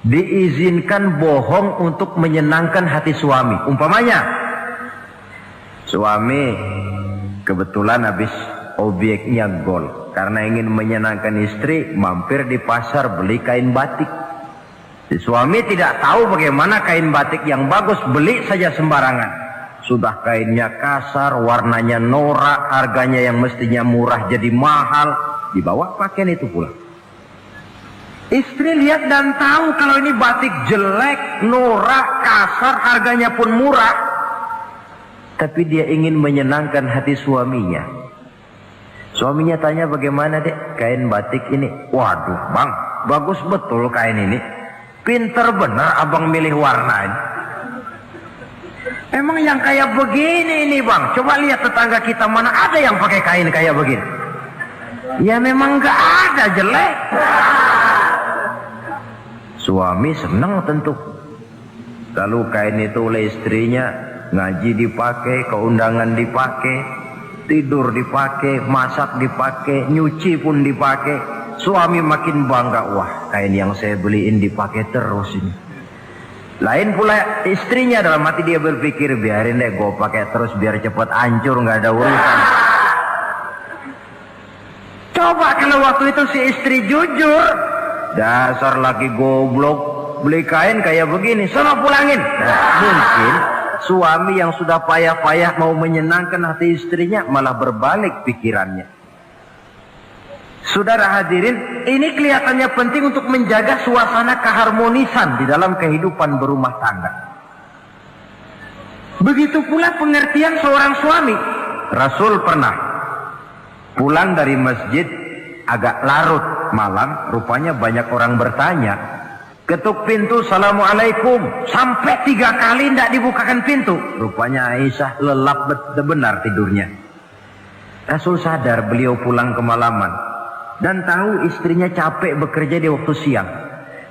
diizinkan bohong untuk menyenangkan hati suami. Umpamanya, suami kebetulan habis obyeknya gol. Karena ingin menyenangkan istri, mampir di pasar beli kain batik. Si suami tidak tahu bagaimana kain batik yang bagus, beli saja sembarangan. Sudah kainnya kasar, warnanya norak, harganya yang mestinya murah jadi mahal, dibawa pakaian itu pulang. Istri lihat dan tahu kalau ini batik jelek, norak, kasar, harganya pun murah. Tapi dia ingin menyenangkan hati suaminya. Suaminya tanya, bagaimana dek kain batik ini? Waduh bang, bagus betul kain ini. Pinter benar abang milih warna ini. Emang yang kayak begini ini bang, coba lihat tetangga kita mana ada yang pakai kain kayak begini. Ya memang gak ada, jelek. Suami senang tentu kalau kain itu oleh istrinya, ngaji dipakai, keundangan dipakai, tidur dipakai, masak dipakai, nyuci pun dipakai. Suami makin bangga, wah kain yang saya beliin dipakai terus ini. Lain pula istrinya, dalam hati dia berpikir, biarin deh gue pakai terus biar cepat hancur, nggak ada urusan. Coba kalau waktu itu si istri jujur, dasar laki goblok, beli kain kayak begini, sono pulangin. Nah, mungkin suami yang sudah payah-payah mau menyenangkan hati istrinya malah berbalik pikirannya. Saudara hadirin, ini kelihatannya penting untuk menjaga suasana keharmonisan di dalam kehidupan berumah tangga. Begitu pula pengertian seorang suami. Rasul pernah pulang dari masjid agak larut malam, rupanya banyak orang bertanya. Ketuk pintu, assalamualaikum, sampai 3 kali tidak dibukakan pintu. Rupanya Aisyah lelap benar tidurnya. Rasul sadar beliau pulang kemalaman dan tahu istrinya capek bekerja di waktu siang.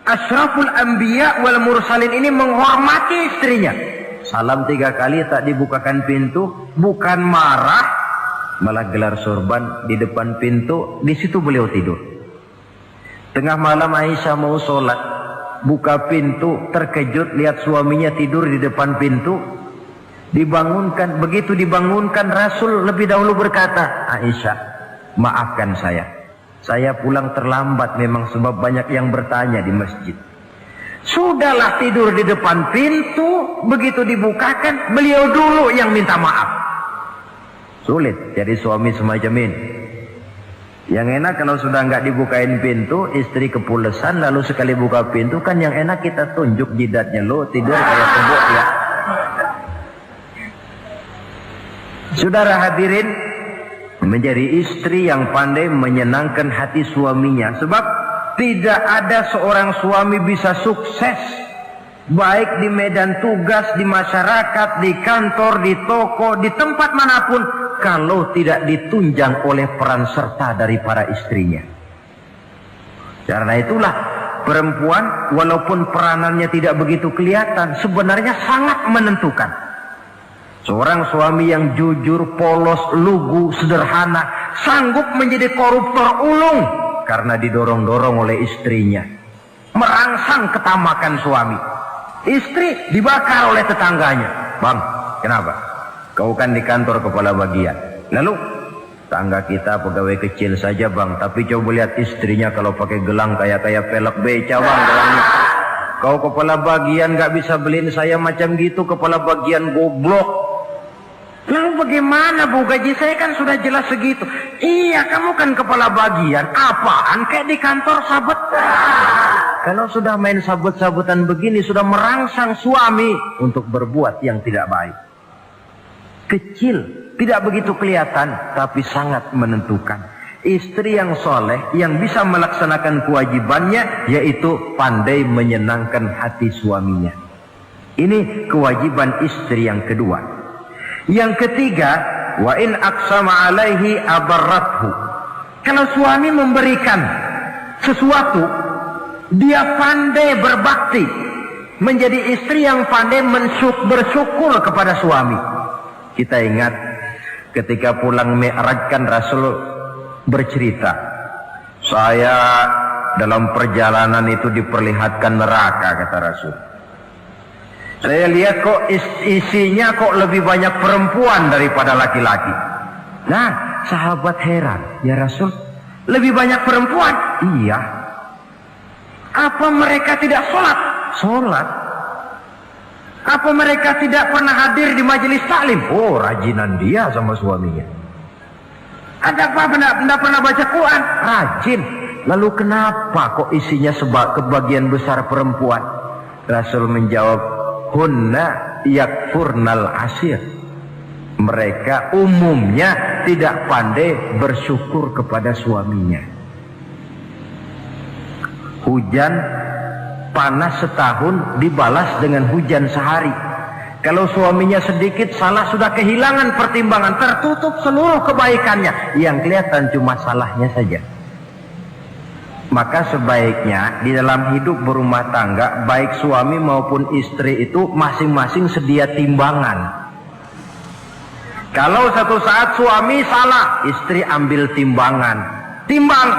Asyraful anbiya wal mursalin ini menghormati istrinya. Salam 3 kali tak dibukakan pintu, bukan marah, malah gelar sorban di depan pintu. Di situ beliau tidur. Tengah malam Aisyah mau sholat, buka pintu, terkejut lihat suaminya tidur di depan pintu. Dibangunkan, begitu dibangunkan Rasul lebih dahulu berkata, Aisyah, maafkan saya pulang terlambat memang sebab banyak yang bertanya di masjid. Sudahlah tidur di depan pintu, begitu dibukakan beliau dulu yang minta maaf. Sulit jadi suami semacam ini. Yang enak kalau sudah nggak dibukain pintu, istri kepulesan, lalu sekali buka pintu kan yang enak kita tunjuk jidatnya, lo tidur kayak tembok ya. Saudara hadirin, menjadi istri yang pandai menyenangkan hati suaminya. Sebab tidak ada seorang suami bisa sukses baik di medan tugas, di masyarakat, di kantor, di toko, di tempat manapun kalau tidak ditunjang oleh peran serta dari para istrinya. Karena itulah perempuan walaupun peranannya tidak begitu kelihatan, sebenarnya sangat menentukan. Seorang suami yang jujur, polos, lugu, sederhana, sanggup menjadi koruptor ulung karena didorong-dorong oleh istrinya. Merangsang ketamakan suami. Istri dibakar oleh tetangganya. Bang, kenapa? Kau kan di kantor kepala bagian. Lalu, tangga kita pegawai kecil saja bang, tapi coba lihat istrinya kalau pakai gelang kayak pelek beca bang gelangnya. Kau kepala bagian gak bisa beliin saya macam gitu, kepala bagian goblok. Lalu bagaimana bu, gaji saya kan sudah jelas segitu. Iya, kamu kan kepala bagian. Apaan kayak di kantor sabet. Kalau sudah main sabut-sabutan begini, sudah merangsang suami untuk berbuat yang tidak baik. Kecil, tidak begitu kelihatan, tapi sangat menentukan. Istri yang soleh, yang bisa melaksanakan kewajibannya, yaitu pandai menyenangkan hati suaminya. Ini kewajiban istri yang kedua. Yang ketiga, wa in aqsama alaihi abarrathu. Kalau suami memberikan sesuatu, dia pandai berbakti, menjadi istri yang pandai bersyukur kepada suami. Kita ingat ketika pulang Mi'raj kan Rasul bercerita, saya dalam perjalanan itu diperlihatkan neraka, kata Rasul. Saya lihat kok isinya kok lebih banyak perempuan daripada laki-laki. Nah, sahabat heran, ya Rasul, lebih banyak perempuan? Iya. Apa mereka tidak sholat? sholat. Apa mereka tidak pernah hadir di majelis taklim? Oh, rajinan dia sama suaminya. Ada apa? Tidak pernah baca Quran? Rajin. Lalu kenapa kok isinya kebagian besar perempuan? Rasul menjawab, hunna yakfurnal asir. Mereka umumnya tidak pandai bersyukur kepada suaminya. Hujan panas setahun dibalas dengan hujan sehari. Kalau suaminya sedikit salah, sudah kehilangan pertimbangan, tertutup seluruh kebaikannya. Yang kelihatan cuma salahnya saja. Maka sebaiknya di dalam hidup berumah tangga, baik suami maupun istri itu masing-masing sedia timbangan. Kalau satu saat suami salah, istri ambil timbangan. Timbang,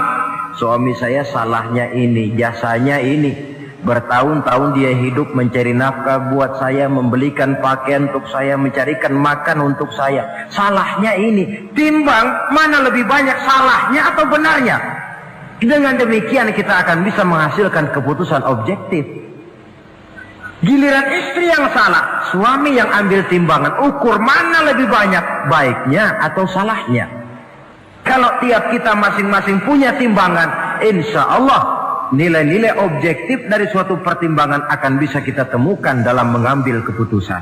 suami saya salahnya ini, jasanya ini. Bertahun-tahun dia hidup mencari nafkah buat saya, membelikan pakaian untuk saya, mencarikan makan untuk saya. Salahnya ini. Timbang, mana lebih banyak salahnya atau benarnya? Dengan demikian kita akan bisa menghasilkan keputusan objektif. Giliran istri yang salah, suami yang ambil timbangan, ukur mana lebih banyak baiknya atau salahnya. Kalau tiap kita masing-masing punya timbangan, insya Allah nilai-nilai objektif dari suatu pertimbangan akan bisa kita temukan dalam mengambil keputusan.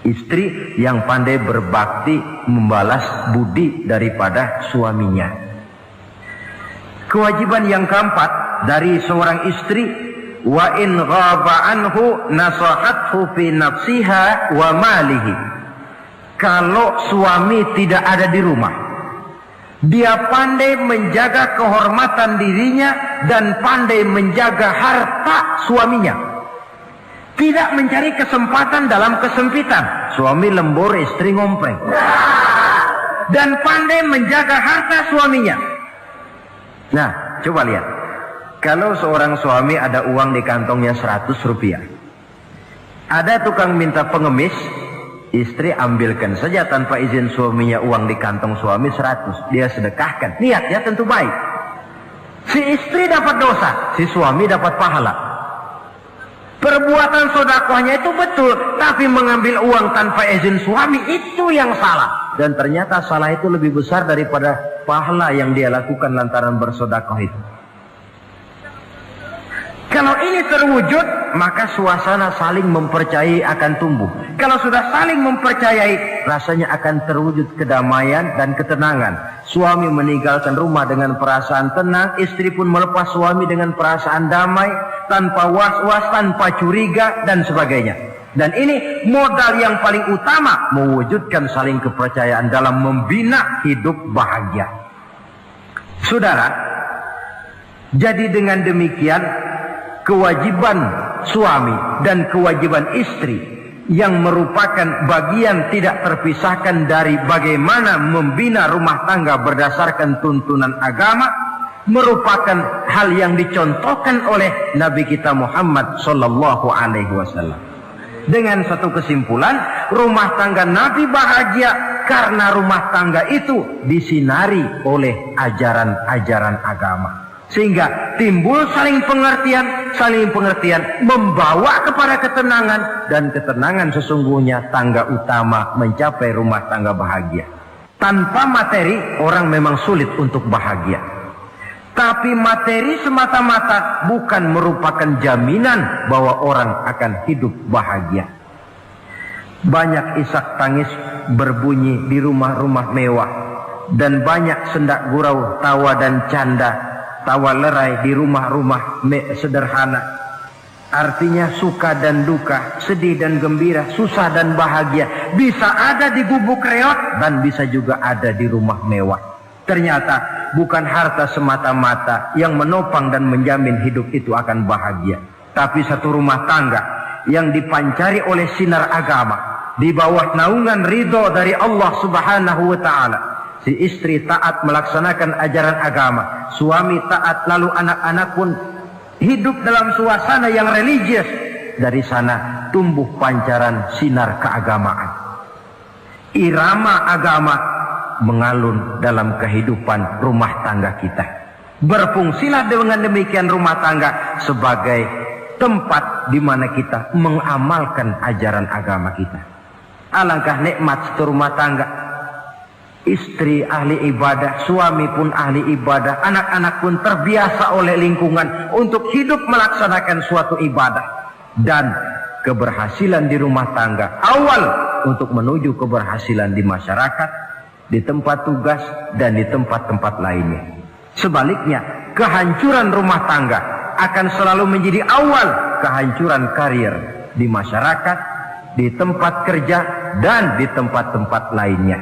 Istri yang pandai berbakti membalas budi daripada suaminya. Kewajiban yang keempat dari seorang istri, wa in ghaba anhu nasahathu fi nafsiha wa malihi. Kalau suami tidak ada di rumah, dia pandai menjaga kehormatan dirinya dan pandai menjaga harta suaminya. Tidak mencari kesempatan dalam kesempitan. Suami lembur, istri ngompreng. Dan pandai menjaga harta suaminya. Nah, coba lihat. Kalau seorang suami ada uang di kantongnya 100 rupiah. Ada tukang minta pengemis, istri ambilkan saja tanpa izin suaminya uang di kantong suami 100. Dia sedekahkan. Niatnya tentu baik. Si istri dapat dosa, si suami dapat pahala. Perbuatan sedekahnya itu betul, tapi mengambil uang tanpa izin suami itu yang salah. Dan ternyata salah itu lebih besar daripada pahala yang dia lakukan lantaran bersedekah itu. Kalau ini terwujud, maka suasana saling mempercayai akan tumbuh. Kalau sudah saling mempercayai, rasanya akan terwujud kedamaian dan ketenangan. Suami meninggalkan rumah dengan perasaan tenang, istri pun melepas suami dengan perasaan damai, tanpa was-was, tanpa curiga, dan sebagainya. Dan ini modal yang paling utama mewujudkan saling kepercayaan dalam membina hidup bahagia. Saudara, jadi dengan demikian kewajiban suami dan kewajiban istri yang merupakan bagian tidak terpisahkan dari bagaimana membina rumah tangga berdasarkan tuntunan agama merupakan hal yang dicontohkan oleh Nabi kita Muhammad sallallahu alaihi wasallam. Dengan satu kesimpulan, rumah tangga Nabi bahagia karena rumah tangga itu disinari oleh ajaran-ajaran agama. Sehingga timbul saling pengertian membawa kepada ketenangan, dan ketenangan sesungguhnya tangga utama mencapai rumah tangga bahagia. Tanpa materi orang memang sulit untuk bahagia. Tapi materi semata-mata bukan merupakan jaminan bahwa orang akan hidup bahagia. Banyak isak tangis berbunyi di rumah-rumah mewah, dan banyak sendak gurau, tawa dan canda, tawa lerai di rumah-rumah sederhana. Artinya suka dan duka, sedih dan gembira, susah dan bahagia bisa ada di gubuk reot dan bisa juga ada di rumah mewah. Ternyata bukan harta semata-mata yang menopang dan menjamin hidup itu akan bahagia, tapi satu rumah tangga yang dipancari oleh sinar agama di bawah naungan ridho dari Allah Subhanahu wa taala. Si istri taat melaksanakan ajaran agama, suami taat, lalu anak-anak pun hidup dalam suasana yang religius. Dari sana tumbuh pancaran sinar keagamaan. Irama agama mengalun dalam kehidupan rumah tangga kita. Berfungsilah dengan demikian rumah tangga sebagai tempat di mana kita mengamalkan ajaran agama kita. Alangkah nikmat satu rumah tangga. Istri ahli ibadah, suami pun ahli ibadah, anak-anak pun terbiasa oleh lingkungan untuk hidup melaksanakan suatu ibadah. Dan keberhasilan di rumah tangga awal untuk menuju keberhasilan di masyarakat, di tempat tugas, dan di tempat-tempat lainnya. Sebaliknya, kehancuran rumah tangga akan selalu menjadi awal kehancuran karir di masyarakat, di tempat kerja, dan di tempat-tempat lainnya.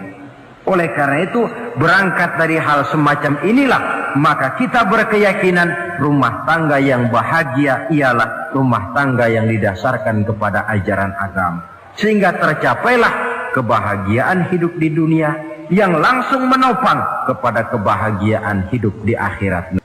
Oleh karena itu, berangkat dari hal semacam inilah, maka kita berkeyakinan rumah tangga yang bahagia ialah rumah tangga yang didasarkan kepada ajaran agama. Sehingga tercapailah kebahagiaan hidup di dunia yang langsung menopang kepada kebahagiaan hidup di akhirat.